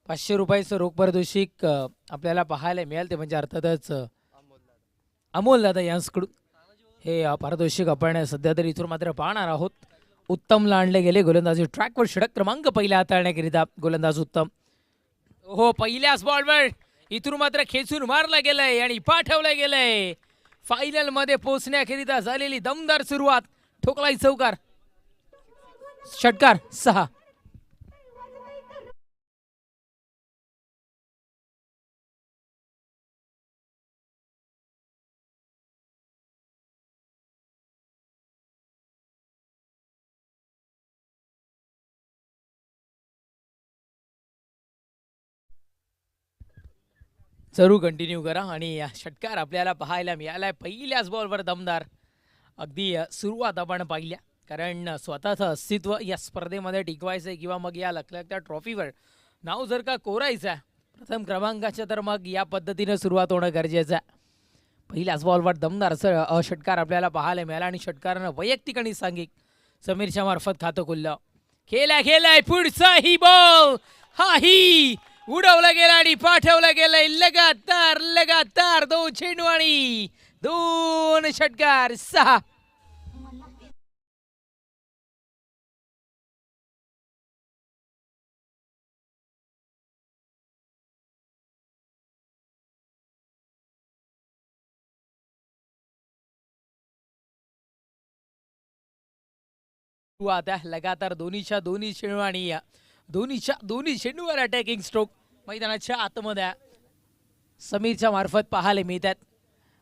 500 रुपयाचं रोख पारितोषिक आपल्याला पाहायला मिळालं ते म्हणजे अर्थातच अमोल दादा यांच्याकडून हे पारितोषिक आपण सध्या तरी इथून मात्र पाहणार आहोत. उत्तमला आणले गेले गोलंदाजी ट्रॅकवर षटक क्रमांक पहिला हाताळण्याकरिता गोलंदाज उत्तम. हो पहिल्याच बॉलवर इथून मात्र खेचून मारलं गेलंय आणि पाठवलं गेलंय. फायनल मध्ये पोहोचण्याकरिता झालेली दमदार सुरुवात. ठोकलाय चौकार. षटकार 6. जरूर कंटिन्यू करा आणि षटकार आपल्याला पाहायला मिळालाय पहिल्याच बॉलवर दमदार. अगदी सुरुवात आपण पाहिल्या कारण स्वतःचं अस्तित्व या स्पर्धेमध्ये टिकवायचं आहे किंवा मग या लखलखत्या ट्रॉफीवर नाव जर का कोरायचं आहे प्रथम क्रमांकाच्या तर मग या पद्धतीनं सुरुवात होणं गरजेचं आहे. पहिल्याच बॉलवर दमदार असं षटकार आपल्याला पाहायला मिळाला आणि षटकारानं वैयक्तिक आणि सांघिक समीरच्या मार्फत खातं खुललं. खेळलाय पुढचा ही बॉल हाही उडवला गेला आणि पाठवला गेलाय. लगातार लगातार 2 चेंडू आणि 2 षटकार 6. सुरुवात आहे लगातार दोन्हीच्या दोन्ही चेंडू आणि दोन्हीच्या दोन्ही चेंडूवर अटॅकिंग स्ट्रोक मैदानाच्या आतमध्ये समीरच्या मार्फत पाहायला मिळतात.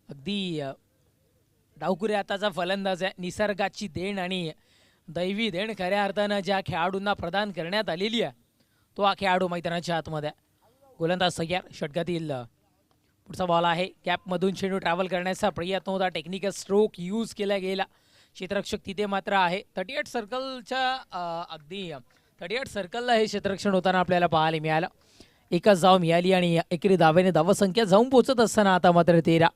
अगदी डावकुरे आताचा फलंदाज आहे. निसर्गाची देण आणि दैवी देण खऱ्या अर्थानं ज्या खेळाडूंना प्रदान करण्यात आलेली आहे तो हा खेळाडू मैदानाच्या आतमध्ये. गोलंदाज तयार. षटकातील पुढचा बॉल आहे. कॅपमधून चेंडू ट्रॅव्हल करण्याचा प्रयत्न होता. टेक्निकल स्ट्रोक यूज केला गेला. क्षेत्ररक्षक तिथे मात्र आहे. 38 सर्कलच्या अगदी 38 सर्कलला हे क्षेत्ररक्षण होताना आपल्याला पाहायला मिळालं. एकच धाव मिळाली आणि एकेरी धावेने धावसंख्या जाऊन पोहोचत असताना आता मात्र 13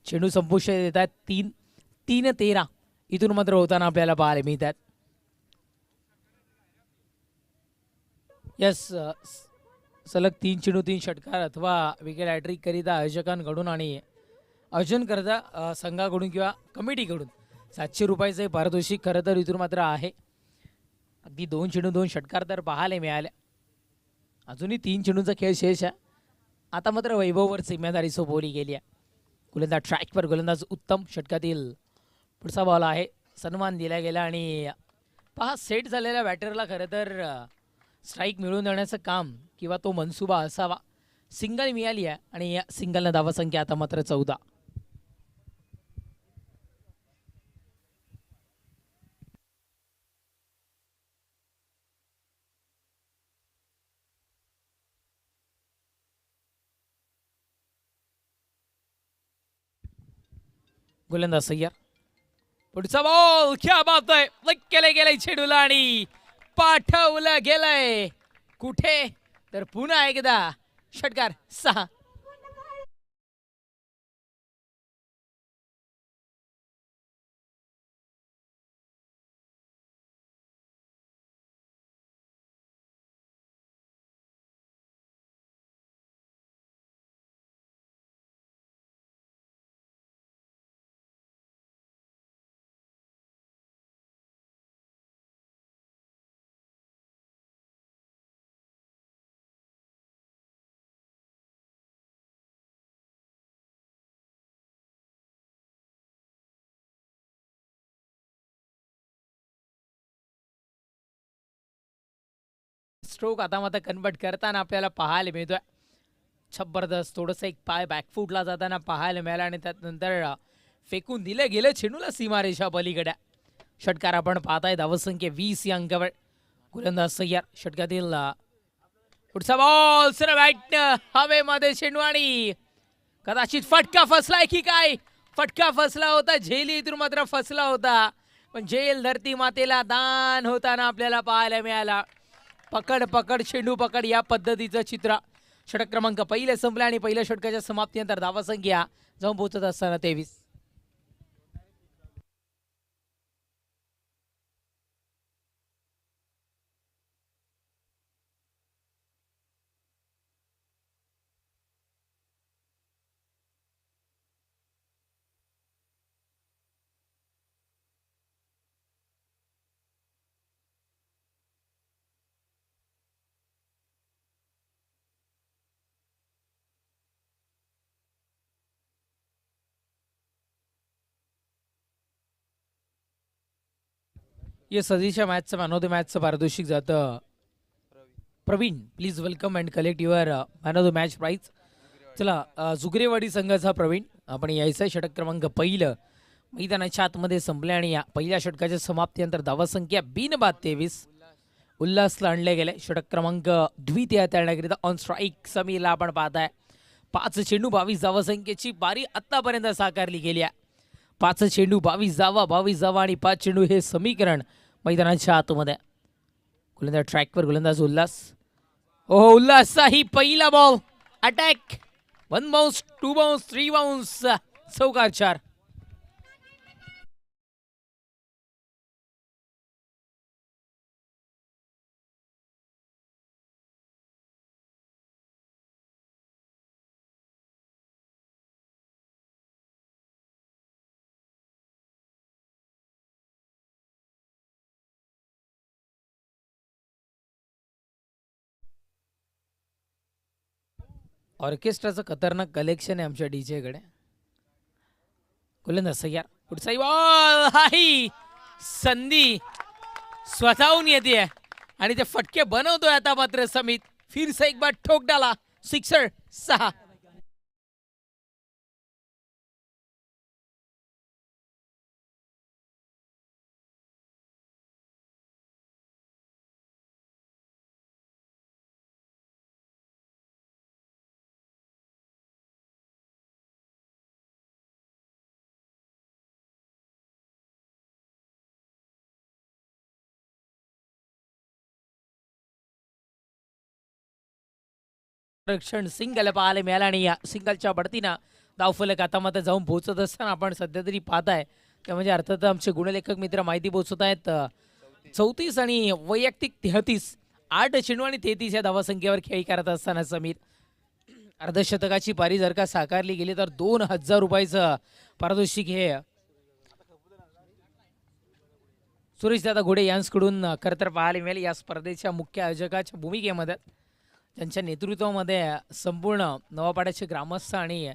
चेंडू संपुष्ट देतात. 3-13 इथून मात्र होताना आपल्याला पाहायला मिळतात. यस सलग 3 चेंडू 3 षटकार अथवा विकेट हॅट्रिक करिता आयोजकांकडून आणि आयोजन करता संघाकडून किंवा कमिटीकडून 700 रुपयाचे पारितोषिक खरं तर इथून मात्र आहे. अगदी 2 चेंडू 2 षटकार तर पाहायला मिळाले. अजूनही 3 चेंडूंचा खेळ शेष आहे. आता मात्र वैभववर जिम्मेदारी सोपवली गेली आहे. गोलंदाज ट्रॅकवर गोलंदाज उत्तम. षटकातील पुढचा बॉल आहे. सन्मान दिला गेला आणि पहा सेट झालेल्या बॅटरला खरं तर स्ट्राईक मिळवून देण्याचं काम किंवा तो मनसुबा असावा. सिंगल मिळाली आहे आणि या सिंगलनं धावसंख्या आता मात्र 14. गोलंदाज सय्यर. पुढचा बॉल क्या बात आहे. लग केले गेले चेंडूला आणि पाठवलं गेलंय कुठे तर पुन्हा एकदा षटकार 6. स्ट्रोक आता मात्र कन्वर्ट करताना आपल्याला पाहायला मिळतोय. जबरदस्त थोडंसं एक पाय बॅकफूटला जाताना पाहायला मिळाला आणि त्यानंतर फेकून दिलं गेलं चेंडूला सीमारेषा पलीकडे. षटकार आपण पाहताय. धावसंख्या 20 या अंकावर. गोलंदाज तयार. षटकातील पुढचा बॉल सर बॅट हवेमध्ये चेंडू आणि कदाचित फटका फसलाय की काय. फटका फसला होता. झेली इथून मात्र फसला होता पण झेल धरती मातेला दान होताना आपल्याला पाहायला मिळाला. पकड पकड चेंडू पकड या पद्धतीचं चित्र. षटक क्रमांक पहिले संपले आणि पहिल्या षटकाच्या समाप्तीनंतर धावसंख्या जाऊन पोहोचत असताना 23. या सदीच्या मॅचचं मॅन ऑफ द मॅचचं पारितोषिक जातं Praveen. Please welcome and collect your man of the match prize. चला जुगरेवाडी संघाचा प्रवीण आपण यायचा षटक क्रमांक पहिलं मैदानाच्या आतमध्ये संपले आणि या पहिल्या षटकाच्या समाप्तीनंतर धावसंख्या 23. उल्हासला आणले गेले. षटक क्रमांक द्वितीय तळण्याकरिता ऑन स्ट्राईक समीरला आपण पाहताय. 5 चेंडू 22 धावसंख्येची बारी आतापर्यंत साकारली गेली आहे. 5 चेंडू 22 धावा आणि 5 चेंडू हे समीकरण मैदानाच्या आतमध्ये. गोलंदाज ट्रॅकवर गोलंदाज उल्हास. हो उल्हासचा ही पहिला ball attack. 1 bounce 2 bounce 3 bounce चौकार 4. ऑर्केस्ट्राचं खतरनाक कलेक्शन आहे आमच्या डीजे कडे. गोलंदाज सय्यार. पुढचा बॉल हाही संधी स्वतःहून येते आणि ते फटके बनवतोय आता मात्र समित. फिर से एक बार ठोक डाला. सिक्सर 6. रक्षण सिंगल पाहायला मिळाला आणि या सिंगलच्या बढतीनं धावफलक आता मात्र जाऊन पोहोचत असताना आपण सध्या तरी पाहताय ते म्हणजे अर्थात आमचे गुणलेखक मित्र माहिती पोहोचत आहेत. 34 आणि वैयक्तिक 33. 8 चेंडू आणि 33 या धावसंख्येवर खेळी करत असताना समीर. अर्धशतकाची पारी जर का साकारली गेली तर 2000 रुपयाचं पारितोषिक हे सुरेशदादा घोडे यांच्याकडून खरं तर पाहायला मिळेल. या स्पर्धेच्या मुख्य आयोजकाच्या भूमिकेमध्ये त्यांच्या नेतृत्वामध्ये संपूर्ण नवापाड्याचे ग्रामस्थ आणि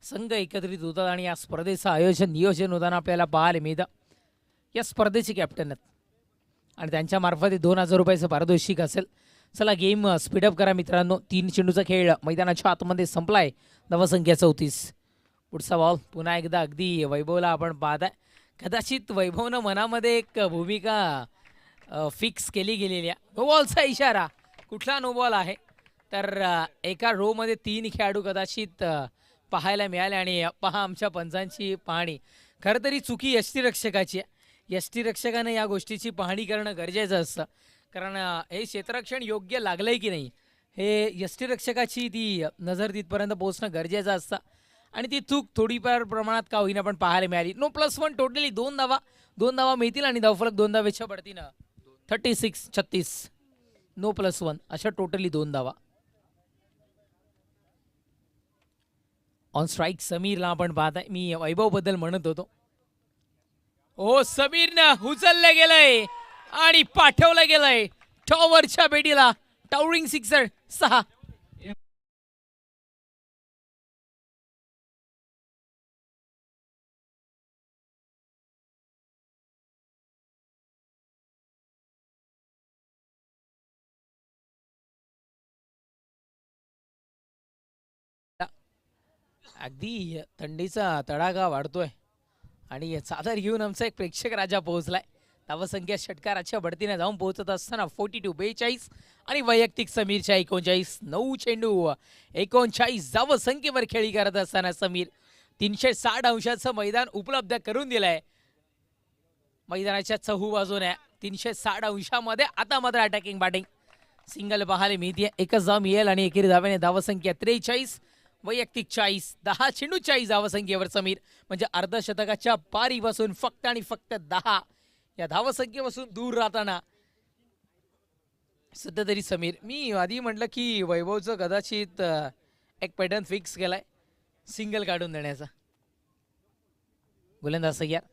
संघ एकत्रित होतात आणि या स्पर्धेचं आयोजन नियोजन होताना आपल्याला पाहायला मिळतं. या स्पर्धेचे कॅप्टन आहेत आणि त्यांच्या मार्फत 2000 रुपयाचं पारितोषिक असेल. चला गेम स्पीडअप करा मित्रांनो. 3 चेंडूचा खेळ मैदानाच्या आतमध्ये संपलाय. धावसंख्या 34. पुढचा बॉल पुन्हा एकदा अगदी वैभवला आपण पाहताय. कदाचित वैभवनं मनामध्ये एक भूमिका फिक्स केली गेलेली आहे. नो बॉलचा इशारा. कुठला नो बॉल आहे तर एका रो मध्ये 3 खेळाडू कदाचित पाहायला मिळाले आणि पहा आमच्या पंचांची पाहणी. खरं तरी चुकी यष्टीरक्षकाची आहे. यष्टीरक्षकानं या गोष्टीची पाहणी करणं गरजेचं असतं कारण हे क्षेत्ररक्षण योग्य लागलंय की नाही हे यष्टीरक्षकाची ती नजर तिथपर्यंत पोहोचणं गरजेचं असतं आणि ती चूक थोडीफार प्रमाणात का होईना पण पाहायला मिळाली. नो +1 टोटली 2 धावा मिळतील आणि धावफलक 2 धावेच्या बढतीनं 36-36. नो +1 अशा टोटली 2 धावा. ऑन स्ट्राईक समीरला आपण पाहताय. मी वैभव बद्दल म्हणत होतो. ओ समीरनं उचललं गेलंय आणि पाठवलं गेलंय टॉवरच्या बेडीला. Towering sixer 6. अगदी थंडीचा तडाखा वाढतोय आणि चादर घेऊन आमचा एक प्रेक्षक राजा पोहोचलाय. धावसंख्या षटकाराच्या बढतीने जाऊन पोहोचत असताना 42 आणि वैयक्तिक समीरच्या 39. 9 चेंडू 39 धावसंख्येवर खेळी करत असताना समीर 360 अंशाचं मैदान उपलब्ध करून दिलंय. मैदानाच्या चहू बाजूने 360 अंशामध्ये आता मात्र अटॅकिंग बॅटिंग. सिंगल पाहायला मिळते. एकच धाव मिळेल आणि एकेरी धावेने धावसंख्या 43 वैयक्तिक 40. 10 चेंडू 40 धावसंख्येवर समीर म्हणजे अर्धशतकाच्या पारीपासून फक्त आणि फक्त 10 या धावसंख्येपासून दूर राहताना सध्या तरी समीर. मी आधी म्हटलं की वैभवचं कदाचित एक पॅटर्न फिक्स केलाय सिंगल काढून देण्याचा. गोलंदाज सय्यार.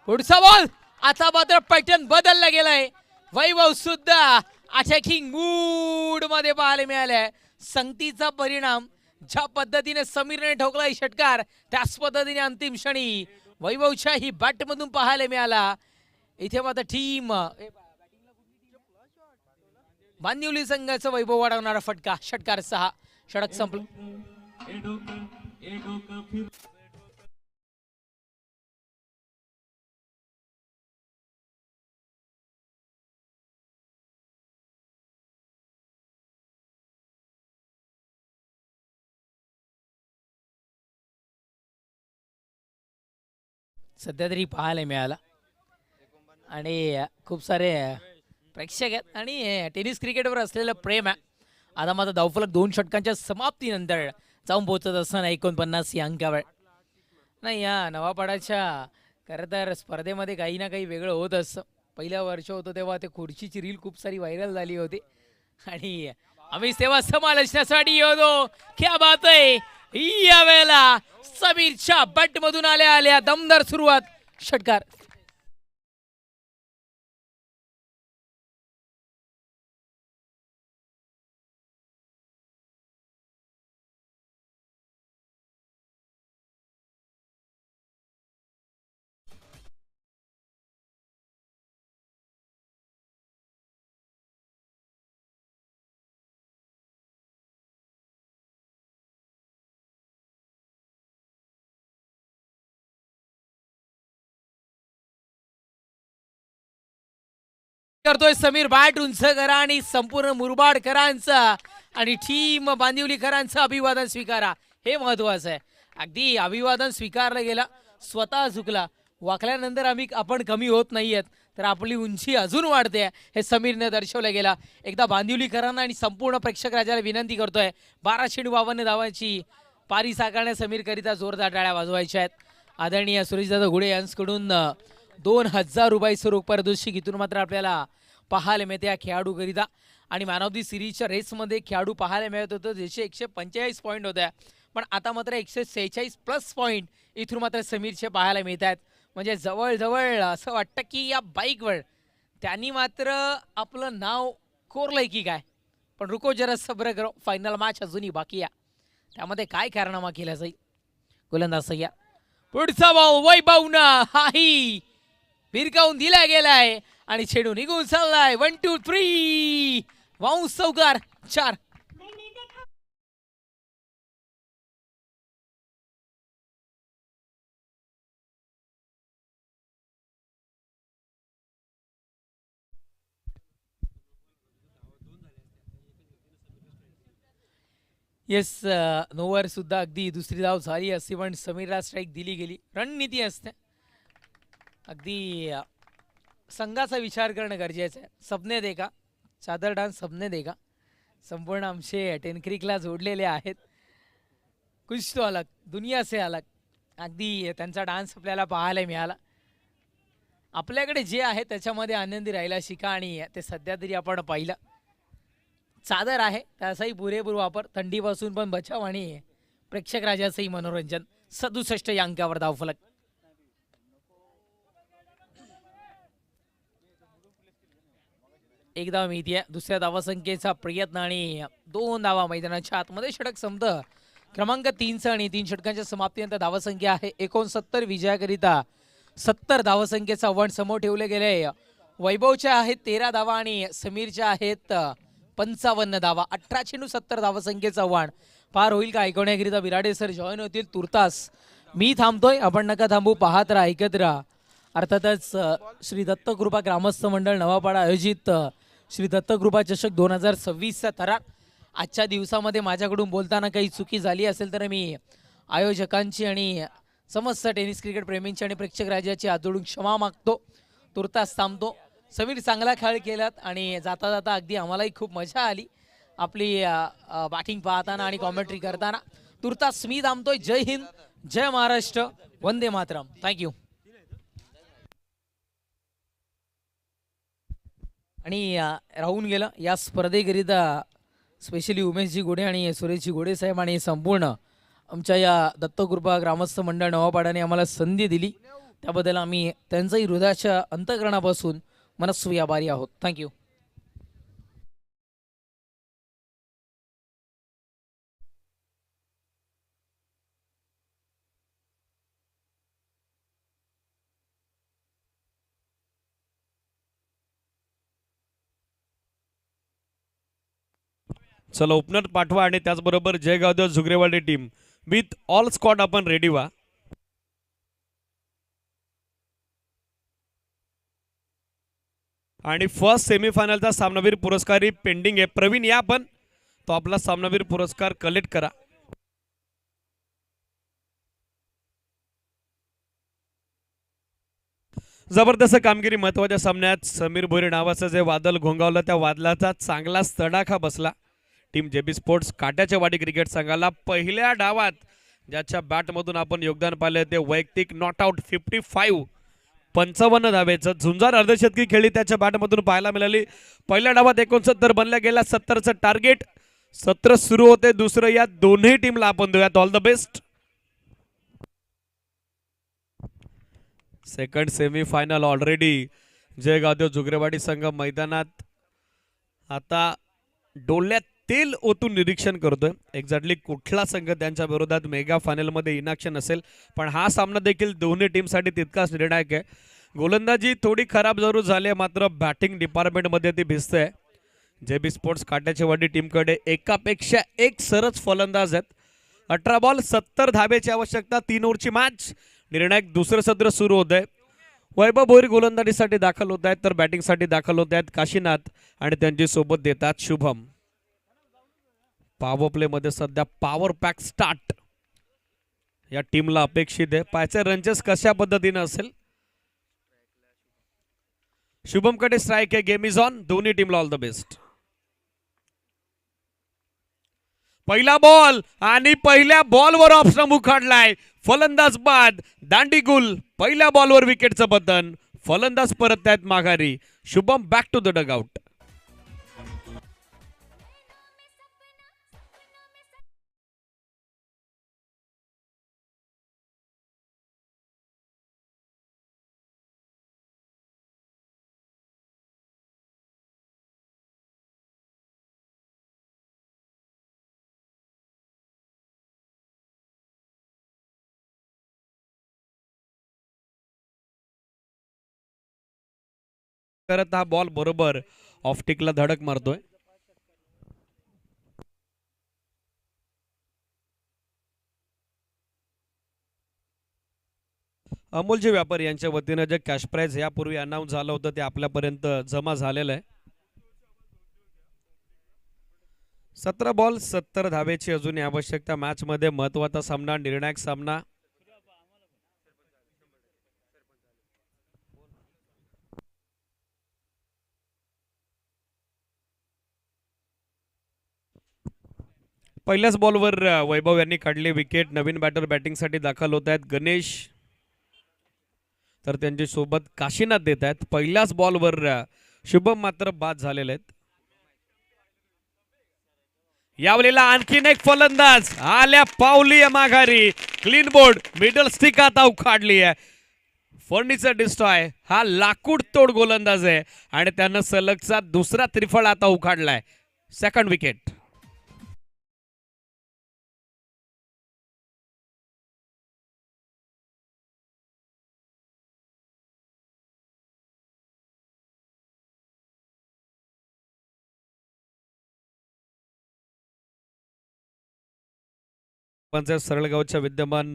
पुढचा बॉल आता मात्र पॅटर्न बदलला गेलाय. वैभव सुद्धा अटॅकिंग मूड मध्ये पाहायला मिळालाय. संगतीचा परिणाम ज्या पद्धतीने समीरने ठोकलाय षटकार त्याच पद्धतीने अंतिम क्षणी वैभवच्या ही बॅटमधून पाहायला मिळाला. इथे मात्र टीम बांदिवली संघाचा वैभव वाढवणारा फटका, षटकार 6, षटक संपलं. सध्या तरी पाहायला मिळाला आणि खूप सारे प्रेक्षक आहेत आणि टेनिस क्रिकेटवर असलेलं प्रेम आहे. आता मात्र धावफलक 2 षटकांच्या समाप्तीनंतर जाऊन पोहोचत असताना 49 या अंकावर. नाही, या नवापाडाच्या खरं तर स्पर्धेमध्ये काही ना काही वेगळं होत असतं. पहिलं वर्ष होतं तेव्हा ते खुर्चीची रील खूप सारी व्हायरल झाली होती आणि आम्ही तेव्हा समालोचनासाठी होतो. क्या बात आहे, या वेळेला समीरच्या बॅट मधून आल्या आल्या दमदार सुरुवात, षटकार. करतोय समीर, बॅट उंच करा आणि संपूर्ण मुरबाडकरांचा आणि टीम बांदिवलीकरांचं अभिवादन स्वीकारा, हे महत्वाचं आहे. अगदी अभिवादन स्वीकारलं गेलं, स्वतः झुकला. वाकल्यानंतर आपण कमी होत नाहीयेत, तर आपली उंची अजून वाढते, हे समीरने दर्शवलं गेलं. एकदा बांदिवलीकरांना आणि संपूर्ण प्रेक्षक राजाला विनंती करतोय, 1252 धावांची पारी साकारण्या समीरकरिता जोरदार टाळ्या वाजवायच्या आहेत. आदरणीय सुरेशदादा घुडे यांच्याकडून 2000 रुपये रोख पारितोषिक इथून मात्र आपल्याला पाहायला मिळते या खेळाडूकरिता. आणि मॅन ऑफ दी सिरीजच्या रेसमध्ये खेळाडू पाहायला मिळत होतं, ज्याचे 145 पॉईंट होत्या, पण आता मात्र 146 प्लस पॉईंट इथून मात्र समीरचे पाहायला मिळत आहेत. म्हणजे जवळजवळ असं वाटतं की या बाईकवर त्यांनी मात्र आपलं नाव कोरलंय की काय. पण रुको जरा सब्र करो, फायनल मॅच अजूनही बाकी आहे, त्यामध्ये काय कारनामा केला जाईल. गोलंदाज सय्या, पुढचा बॉल वैभवना हाही भिरकावून दिला गेलाय आणि चेंडू निघून चाललाय. 1 2 3 वाऊस चौकार, 4. येस, नोवर सुद्धा अगदी दुसरी धाव झाली असती, पण समीरला स्ट्राईक दिली गेली. रणनीती असते, अगदी संघाचा विचार करणं गरजेचं आहे. सबने देगा, चादर डान्स सबने देगा, संपूर्ण आमचे टेनक्रिकला जोडलेले आहेत. कुछ तो अलग, दुनिया से अलग, अगदी त्यांचा डान्स आपल्याला पाहायला मिळाला. आपल्याकडे जे आहे त्याच्यामध्ये आनंदी राहायला शिका आणि ते सध्या तरी आपण पाहिलं. चादर आहे त्याचाही पुरेपूर वापर, थंडीपासून पण बचाव आणि प्रेक्षक राजाचंही मनोरंजन. 67 या अंकावर धावफलक. एक धाव मिळतीये, दुसऱ्या धावासंख्येचा प्रयत्न आणि 2 धावा मैदानाच्या आतमध्ये. षटक संपतं. क्रमांक 3चं आणि 3 षटकांच्या समाप्तीनंतर धावसंख्या आहे 69. विजयाकरिता 70 धावसंख्येचं आव्हान समोर ठेवले गेले. वैभवच्या आहेत 13 धावा आणि समीरच्या आहेत 55 धावा. 18 चेंडू 70 धावसंख्येचं आव्हान पार होईल का ऐकवण्याकरिता बिराडे सर जॉईन होतील तुर्तास. मी थांबतोय, आपण नका थांबू, पाहत राहा, ऐकत राहा. अर्थातच श्री दत्तकृपा ग्रामस्थ मंडळ नवापाडा आयोजित श्री दत्तकृपा चषक 2026चा थरार. आजच्या दिवसामध्ये माझ्याकडून बोलताना काही चुकी झाली असेल तर मी आयोजकांची आणि समस्त टेनिस क्रिकेट प्रेमींची आणि प्रेक्षक राजाची हात जोडून क्षमा मागतो. तुर्तास थांबतो. समीर चांगला खेळ केलात आणि जाता जाता अगदी आम्हालाही खूप मजा आली आपली बॅटिंग पाहताना आणि कॉमेंट्री करताना. तुर्तास मी थांबतोय. जय हिंद, जय महाराष्ट्र, वंदे मातरम. थँक्यू. आणि राहून गेलं या स्पर्धेकरिता स्पेशली उमेशजी घोडे आणि सुरेशजी घोडे साहेब आणि संपूर्ण आमच्या या दत्तकृपा ग्रामस्थ मंडळ नवापाड्याने आम्हाला संधी दिली, त्याबद्दल आम्ही त्यांचंही हृदयाच्या अंतःकरणापासून मनस्वी आभारी आहोत. थँक्यू. चला ओपनर पाठवा आणि त्याचबरोबर जयगावदेव झुगरेवाडी टीम विथ ऑल स्क्वॉड आपण रेडी व्हा. आणि फर्स्ट सेमीफायनलचा सामनावीर पुरस्कारी पेंडिंग आहे. प्रवीण या पण तो आपला सामनावीर पुरस्कार कलेक्ट करा. जबरदस्त कामगिरी महत्वाच्या सामन्यात समीर भोरे नावाचं जे वादळ घोंगावलं त्या वादळाचा चांगलाच तडाखा बसला. टीम जेबी स्पोर्ट्स काट्याच्या वाडी क्रिकेट संघाला पहिल्या डावात ज्याच्या बॅटमधून आपण योगदान पाहिलं ते वैयक्तिक नॉट आउट 55 धावेचं झुंजार अर्धशतकी खेळी त्याच्या बॅटमधून पाहायला मिळाली. पहिल्या डावात 69 बनल्या गेला 70चं टार्गेट. सत्र सुरू होते दुसरं. या दोन्ही टीमला आपण देऊयात all the best. Second semifinal already जयगावदेव झुगरेवाडी संघ मैदानात आता डोळ्यात तेल ओतून निरीक्षण करतोय. एक्झॅक्टली कुठला संघ त्यांच्या विरोधात मेगा फायनलमध्ये इनॅक्शन असेल, पण हा सामना देखील दोन्ही टीमसाठी तितकाच निर्णायक आहे. गोलंदाजी थोडी खराब जरूर झाली आहे, मात्र बॅटिंग डिपार्टमेंटमध्ये ती भिजते. जेबी स्पोर्ट्स काट्याची वाडी टीमकडे एकापेक्षा एक सरस फलंदाज आहेत. 18 बॉल 70 धाब्याची आवश्यकता. 3 ओव्हरची मॅच. निर्णायक दुसरं सत्र सुरू होत आहे. वैभव भोईर गोलंदाजीसाठी दाखल होत आहेत तर बॅटिंगसाठी दाखल होत आहेत काशीनाथ आणि त्यांची सोबत देतात शुभम. पॉवर प्ले मध्ये सध्या पॉवर पॅक स्टार्ट या टीमला अपेक्षित आहे. पायचे रनचेस कशा पद्धतीने असेल. शुभम कडे स्ट्राइक आहे. Game is on. दोन्ही टीमला ऑल द बेस्ट. पहिला बॉल आणि पहिल्या बॉलवर ऑप्शन उखाडलाय. फलंदाज बाद. दांडीगुल. पहिल्या बॉलवर विकेटचं पतन. फलंदाज परत आहेत माघारी. Shubham back to the dugout. करत हा बॉल बरोबर ऑफटिकला धडक मारतोय. अमोलजी व्यापारी यांच्या वतीनं जे कॅश प्राइज यापूर्वी अनाऊन्स झालं होतं ते आपल्यापर्यंत जमा झालेलं आहे. 17 बॉल 70 धावेची अजून आवश्यकता. मॅच मध्ये महत्वाचा सामना, निर्णायक सामना. पहिल्याच बॉलवर वैभव यांनी काढली विकेट. नवीन बॅटर बॅटिंगसाठी दाखल होत आहेत गणेश तर त्यांची सोबत काशीनाथ देत आहेत. पहिल्याच बॉलवर शुभम मात्र बाद झालेले आहेत. यावेळेला आणखीन एक फलंदाज आल्या पावली माघारी. Clean board. मिडल स्टिक आता उखाडली आहे. फर्निचर डिस्ट्रॉय हा लाकूड तोड गोलंदाज आहे आणि त्यानं सलगचा दुसरा त्रिफळ आता उखाडलाय. Second wicket. सरळगावच्या विद्यमान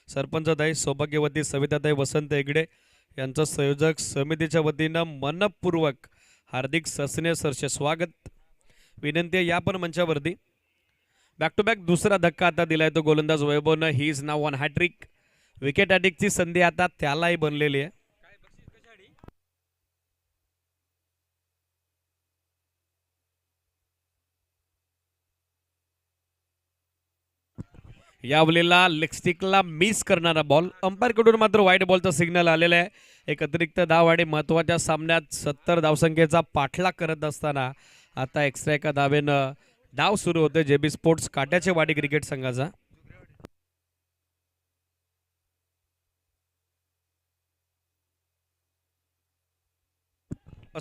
सरपंचताई सौभाग्यवती सविताताई वसंत हेगडे यांचं संयोजक समितीच्या वतीनं मनपूर्वक हार्दिक सस्ने सरचे स्वागत. विनंती आहे या पण मंचावरती. बॅक टू बॅक दुसरा धक्का आता दिलाय तो गोलंदाज वैभवनं. He is now on hattrick. Wicket हॅट्रिकची संधी आता त्यालाही बनलेली आहे. यावेळेला लेगस्टिकला मिस करणारा बॉल. अंपायर कडून मात्र व्हाईट बॉलचा सिग्नल आलेला आहे. एक अतिरिक्त धाव आणि महत्वाच्या सामन्यात 70 धावसंख्येचा पाठलाग करत असताना आता एक्स्ट्रा एका धावेनं डाव सुरू होते जेबी स्पोर्ट्स काट्याचे वाडी क्रिकेट संघाचा.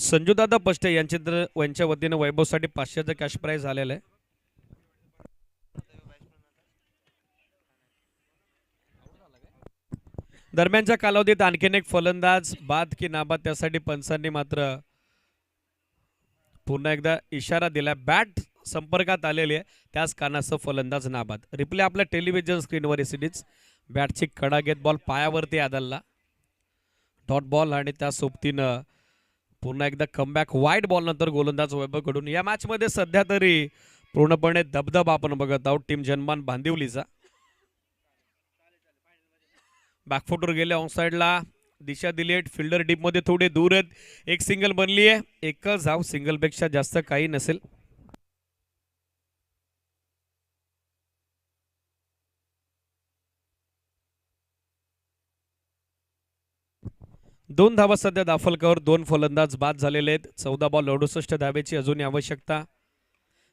संजूदादा पष्टे यांच्या वतीनं वैभवसाठी 500चं कॅश प्राइज आलेलं आहे. दरम्यानच्या कालावधीत आणखीन एक फलंदाज बाद की नाबाद त्यासाठी पंचांनी मात्र पुन्हा एकदा इशारा दिला. बॅट संपर्कात आलेली आहे, त्याच कारणास्तव फलंदाज नाबाद. रिप्ले आपल्या टेलिव्हिजन स्क्रीनवर सिडीज. बॅटची कडा घेत बॉल पायावरती आदलला, डॉट बॉल आणि त्या सोबतीनं पुन्हा एकदा कमबॅक वाईड बॉल नंतर गोलंदाज वैभवकडून. या मॅच मध्ये सध्या तरी पूर्णपणे दबदबा आपण बघत आहोत टीम जनमान बांदिवलीचा. बॅकफुटवर गेले, ऑन साइडला दिशा दिली, फिल्डर डीप मध्ये थोडे दूर आहेत. एक सिंगल बनली आहे, एकच धाव, सिंगल पेक्षा जास्त काही नसेल. दोन धावा सध्या दाफलकावर, दोन फलंदाज बाद झालेले आहेत. 14 बॉल 68 धावेची अजूनही आवश्यकता.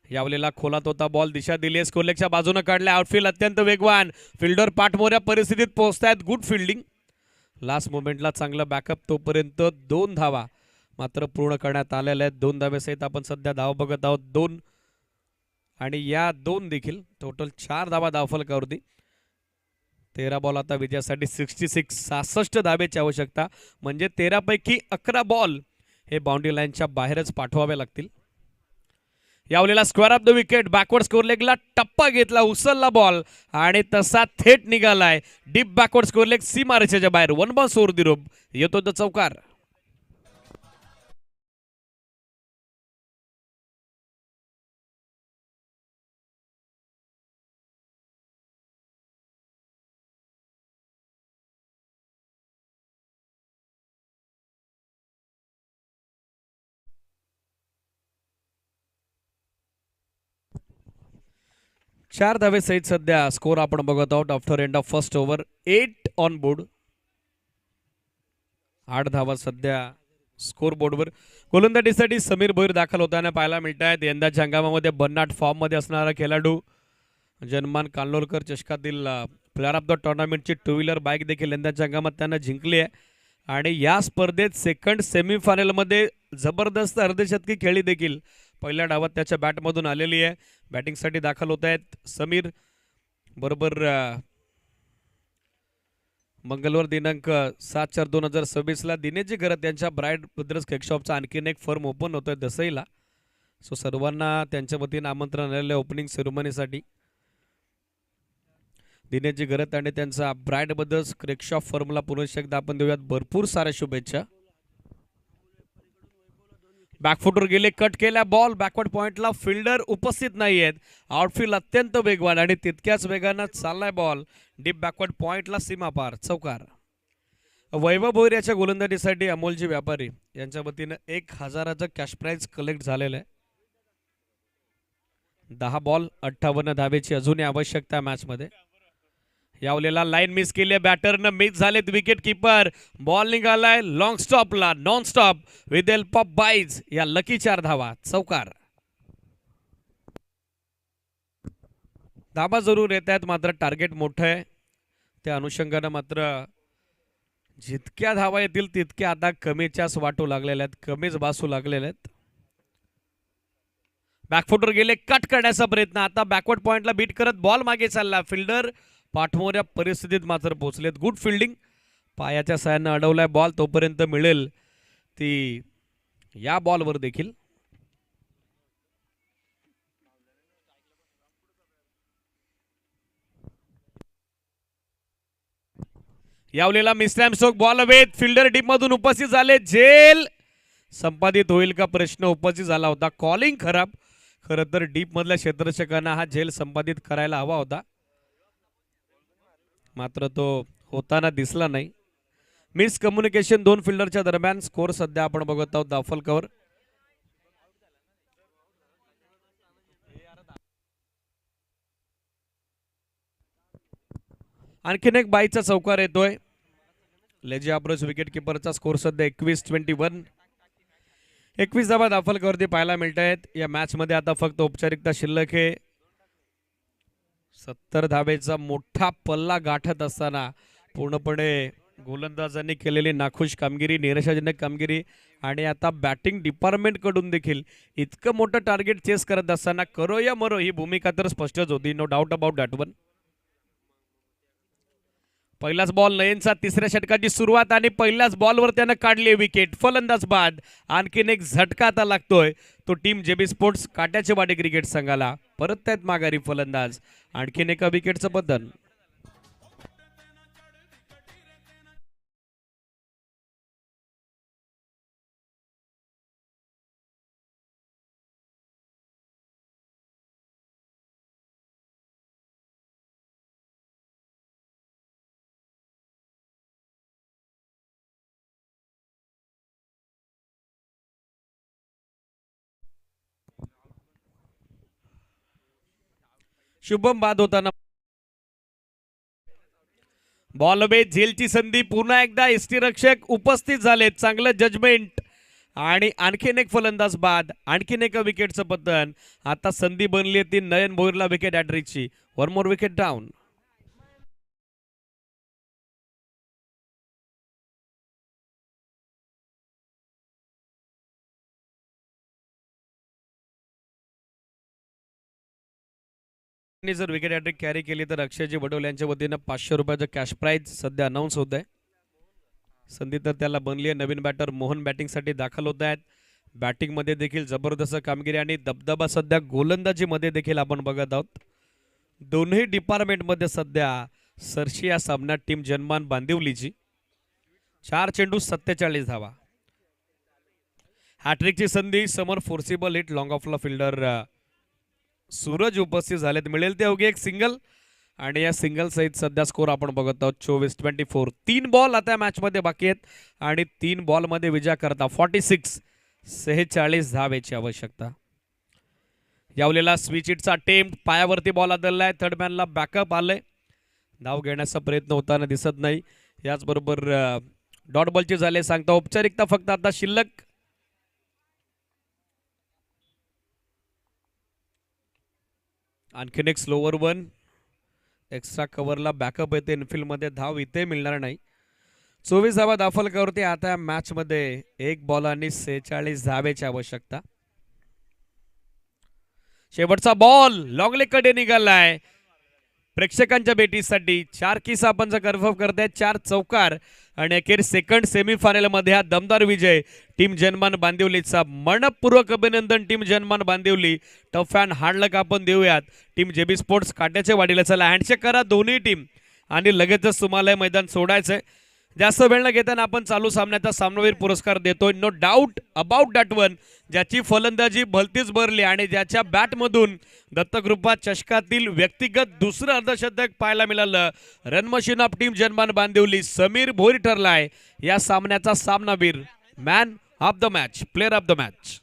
यावलेला खोलात होता बॉल, दिशा दिली, स्कोरलेगच्या बाजूने काढले, आउटफील्ड अत्यंत वेगवान, फिल्डर पाठमोऱ्या परिस्थितीत पोहोचतायत. गुड फिल्डिंग, लास्ट मोमेंटला चांगला बॅकअप. तोपर्यंत 2 धावा मात्र पूर्ण करण्यात आलेल्या आहेत. 2 धावेसहित आपण सध्या धाव बघत आहोत 2, आणि या 2 देखील टोटल 4 धावा दाफलकावरती. 13 बॉल आता विजयासाठी. 66 धावेची आवश्यकता, म्हणजे 13 पैकी 11 बॉल हे बाउंड्री लाईनच्या बाहेरच पाठवावे लागतील. यावलेला square of the wicket, backward square लेगला टप्पा घेतला, उचलला बॉल आणि तसा थेट निघालाय डीप बॅकवर्ड स्कोर लेग सीमारेषेच्या बाहेर. 1 बॉल सोर दिरोप, येतो तो चौकार. चार धावे सहित सध्या स्कोर आपण बघत आहोत after end of first over. 8 on board, 8 धावा सध्या स्कोर बोर्डवर. गोलंदाजीसाठी समीर भोईर दाखल होताना पाहायला मिळत आहेत. यंदाच्या हंगामामध्ये बन्नाट फॉर्म मध्ये असणारा खेळाडू, जनमान कानलोरकर चषकातील प्लेअर ऑफ द टुर्नामेंटची 2 व्हीलर बाईक देखील यंदाच्या हंगामात त्यानं जिंकली आहे. आणि या स्पर्धेत सेकंड सेमीफायनलमध्ये जबरदस्त अर्धशतकी खेळी देखील पहिल्या डावात त्याच्या बॅटमधून आलेली आहे. बॅटिंगसाठी दाखल होत आहेत समीर. बरोबर मंगळवार दिनांक 7/4/2026 दिनेशजी घरत यांच्या ब्राईड ब्रदर्स केकशॉपचा आणखीन एक फर्म ओपन होतोय दसईला. सो सर्वांना त्यांच्या वतीने आमंत्रण आलेलं आहे ओपनिंग सेरेमनीसाठी. दिनेशजी घरत आणि त्यांचा ब्राईड ब्रदर्स केकशॉप फर्मला पुनश्च एकदा आपण देऊयात भरपूर साऱ्या शुभेच्छा. बॅकफुटवर गेले, कट केला बॉल, बॅकवर्ड पॉइंटला फिल्डर उपस्थित नाही आहेत. आउटफील्ड अत्यंत वेगवान आणि तितक्याच वेगानं चाललाय बॉल डीप बॅकवर्ड पॉइंटला सीमापार, चौकार. वैभव भोईर याच्या गोलंदाजीसाठी अमोलजी व्यापारी यांच्या वतीनं 1000चं कॅश प्राइज कलेक्ट झालेलं आहे. 10 बॉल 58 धावेची अजूनही आवश्यकता मॅच मध्ये. यावलेला लाईन मिस केली, बॅटरनं मिस झालेत विकेट किपर. बॉल निघालाय लॉंग स्टॉपला, non stop with help of byes. या लकी 4 धावा, चौकार. धाबा जरूर येत आहेत, मात्र टार्गेट मोठं आहे. त्या अनुषंगानं मात्र जितक्या धावा येतील तितक्या आता कमीच्याच वाटू लागलेल्या आहेत, कमीच बासू लागलेल्या आहेत. बॅकफुटवर गेले, कट करण्याचा प्रयत्न, आता बॅकवर्ड पॉइंटला बीट करत बॉल मागे चालला. फिल्डर पाठमोऱ्या परिस्थितीत मात्र पोहोचलेत. गुड फिल्डिंग, पायाच्या साहाय्यानं अडवलाय बॉल. तोपर्यंत मिळेल ती या बॉलवर देखील. यावलेला मिसलॅम स्ट्रोक, बॉल अवेत, फिल्डर डीप मधून उपस्थित झाले. झेल संपादित होईल का प्रश्न उपस्थित झाला होता. कॉलिंग खराब. खरं तर डीप मधल्या क्षेत्ररक्षकांना हा झेल संपादित करायला हवा होता, मात्र तो होताना दिसला नाही. मिस कम्युनिकेशन 2 फिल्डरच्या दरम्यान. स्कोर सध्या आपण बघत आहोत दाफलकावर. आणखीन एक बाईचा चौकार येतोय. लेजी अब्रोच विकेट किपरचा स्कोर सध्या 21-21. 21 धावा दाफलकावरती पाहायला मिळत आहेत. या मॅच मध्ये आता फक्त औपचारिकता शिल्लक आहे. 70 धावेचा मोठा पल्ला गाठत असताना पूर्णपणे गोलंदाजांनी केलेली नाखुश कामगिरी, निराशाजनक कामगिरी, आणि आता बॅटिंग डिपार्टमेंट कडून देखील इतकं मोठं टार्गेट चेस करत असताना करो या मरो ही भूमिका तर स्पष्टच होती. No doubt about that one. पहिलाच बॉल नयनचा तिसऱ्या षटकाची सुरुवात आणि पहिल्याच बॉलवर त्यानं काढली विकेट. फलंदाज बाद. आणखीन एक झटका आता लागतोय तो टीम जेबी स्पोर्ट्स काट्याचेवाडी क्रिकेट संघाला. परत त्यात माघारी फलंदाज. आणखीन एका विकेटचं बदल. शुभम बाद होताना बॉल बेस झेलची संधी. पुन्हा एकदा यष्टीरक्षक उपस्थित झालेत. चांगलं जजमेंट आणि आणखीन एक फलंदाज बाद. आणखीन एका विकेटचं पतन. आता संधी बनली ती नयन भोईरला विकेट हॅट्रिकची. One more wicket down. जर विकेट हॅट्रिक कॅरी केली तर अक्षयजी वडोल यांच्या वतीनं 500 रुपयाचं कॅश प्राइज सध्या अनाऊन्स होत आहे. संधी तर त्याला बनली आहे. नवीन बॅटर मोहन बॅटिंगसाठी दाखल होत आहेत. बॅटिंगमध्ये देखील जबरदस्त कामगिरी आणि दबदबा सध्या गोलंदाजीमध्ये देखील आपण बघत आहोत. दोन्ही डिपार्टमेंटमध्ये सध्या सरशी या सामन्यात टीम जनमान बांदिवलीची. 4 चेंडू 47 धावा. हॅट्रिकची संधी. समोर फोर्सिबल हिट लॉंग ऑफला फिल्डर सूरज उपस्थित झालेत. मिळेल ते अवघे एक सिंगल आणि या सिंगल सहित सध्या स्कोर आपण बघत आहोत 24-24. 3 बॉल आता मॅचमध्ये बाकी आहेत आणि 3 बॉलमध्ये विजय करता 46 धावेची आवश्यकता. यावलेला स्विच इटचा अटेम्प्ट. पायावरती बॉल आदळलाय. थर्ड मॅनला बॅकअप आलंय. धाव घेण्याचा प्रयत्न होताना दिसत नाही. याचबरोबर डॉट बॉलचे झाले सांगता औपचारिकता फक्त आता शिल्लक. आणखीन एक स्लोवर वन. एक्स्ट्रा कव्हरला बॅकअप येते इनफिल्डमध्ये. धाव इथे मिळणार नाही. 24 धावा दाखल करते आता मॅचमध्ये. 1 बॉल आणि 46 धावेची आवश्यकता. शेवटचा बॉल लॉंगलेकडे निघालाय प्रेक्षकांच्या भेटीसाठी. 4 किस आपण कन्फर्म करताय. 4 चौकार आणि अखेर सेकंड सेमीफायनल मध्ये हा दमदार विजय टीम जनमान बांदिवलीचा. मनपूर्वक अभिनंदन टीम जनमान बांदिवली. टफ अँड हार्ड लक आपण देऊयात टीम जेबी स्पोर्ट्स काट्याच्या वाडीला. चला हँडशेक करा दोन्ही टीम आणि लगेचच तुम्हाला मैदान सोडायचंय. जास्त वेळ न घेताना आपण चालू सामन्याचा सामनावीर पुरस्कार देतोय. No doubt about that one. ज्याची फलंदाजी भलतीच भरली आणि ज्याच्या बॅटमधून दत्तकृपा चषकातील व्यक्तिगत दुसरं अर्धशतक पाहायला मिळालं. रन मशीन ऑफ टीम जनमान बांदिवली समीर भोईर ठरलाय या सामन्याचा सामनावीर. Man of the match, player of the match.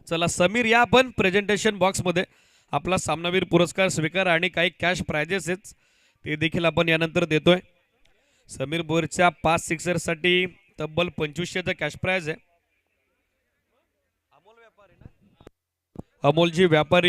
चला समीर या आपण प्रेझेंटेशन बॉक्समध्ये आपला सामनावीर पुरस्कार स्वीकार आणि काही कॅश प्राइजेस आहेत ते देखील आपण यानंतर देतोय. समीर बोरच्या 5 सिक्सरसाठी तब्बल 2500चं कॅश प्राइज आहे. अमोलजी व्यापारी